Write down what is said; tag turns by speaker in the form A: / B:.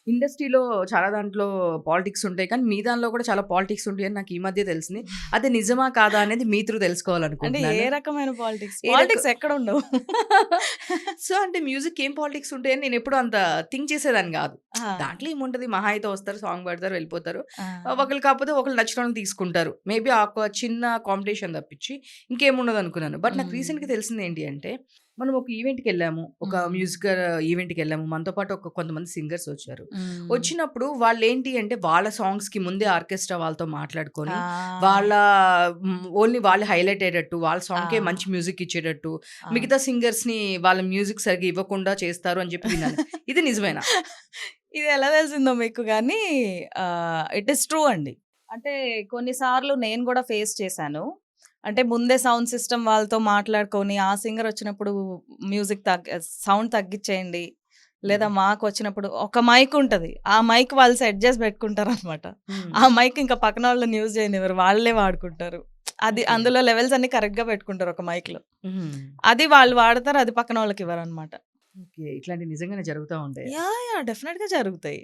A: ఇండస్ట్రీలో చాలా దాంట్లో పాలిటిక్స్ ఉంటాయి. కానీ మీ దానిలో కూడా చాలా పాలిటిక్స్ ఉంటాయని నాకు ఈ మధ్య తెలిసింది. అది నిజమా? కాదా? అనేది మీ త్రూ
B: అంటే ఏ
A: తెలుసుకోవాలనుకుంటున్నాను.
B: రకమైన పాలిటిక్స్?
A: ఏ రక
B: పాలిటిక్స్ ఎక్కడుండవు.
A: సో, అంటే మ్యూజిక్‌కి ఏం పాలిటిక్స్ ఉంటాయని నేనెప్పుడూ అంత థింక్ చేసేదాన్ని గాదు.
B: ఆ!
A: దాంట్లో ఏముంటది మహా అయితే వస్తారు, సాంగ్ పాడతారు, వెళ్ళిపోతారు.
B: ఆ!
A: ఒకళ్ళు కాకపోతే ఒకళ్ళు నచ్చినోళ్ళని తీసుకుంటారు. మేబీ ఆ ఒక చిన్న కాంపిటీషన్ తప్పించి ఇంకేముండదనుకున్నాను. బట్ నాకు
B: హ్మ్.
A: రీసెంట్‌గా తెలిసిందేంటి అంటే, మనం ఒక ఈవెంట్‌కెళ్ళాము. ఒక
B: హ్మ్.
A: మ్యూజికల్ ఈవెంట్‌కెళ్ళాము. మనతో పాటు కొంతమంది సింగర్స్ వచ్చారు.
B: హ్మ్.
A: వచ్చినప్పుడు వాళ్ళేంటి అంటే, వాళ్ళ సాంగ్స్‌కి ముందే ఆర్కెస్ట్రా వాళ్ళతో మాట్లాడుకొని,
B: ఆ!
A: వాళ్ళ ఓన్లీ వాళ్ళు హైలైట్ అయ్యేటట్టు, వాళ్ళ
B: ఆ!
A: సాంగ్‌కే మంచి మ్యూజిక్ ఇచ్చేటట్టు,
B: అవును.
A: మిగతా సింగర్స్‌ని వాళ్ళ మ్యూజిక్ సరిగ్గా ఇవ్వకుండా చేస్తారు అని చెప్పి విన్నాను. ఇది నిజమేనా?
B: ఇది ఎలా తెలిసిందో మీకు గానీ ఇట్ ఈస్ ట్రూ అండి. అంటే కొన్ని సార్లు నేను గూడా ఫేస్ చేశాను. అంటే ముందే సౌండ్ సిస్టమ్ వాళ్ళతో మాట్లాడుకొని, ఆ సింగర్ వచ్చినప్పుడు మ్యూజిక్ సౌండ్ తగ్గిచ్చేయండి. లేదా
A: హ్మ్.
B: మాకొచ్చినప్పుడు ఒక మైక్ ఉంటది. ఆ మైక్ వాళ్ళు సెట్ జేసి పెట్టుకుంటారనమాట.
A: హ్మ్.
B: ఆ మైక్ ఇంకా పక్కనోళ్ళని యూజ్ చేయనివ్వరు. వాళ్ళే వాడుకుంటారు. అది
A: ఓకే.
B: అందులో లెవెల్స్ అన్నీ కరెక్ట్‌గా పెట్టుకుంటారు ఒక మైక్‌లో.
A: హ్మ్.
B: అది వాళ్ళు వాడతారు. అది పక్కనోళ్ళకివ్వరనమాట.
A: ఓకే. ఇట్లాంటివి నిజంగానే జరుగుతా ఉంటాయా?
B: యాహ్! డెఫినెట్‌గా జరుగుతాయి.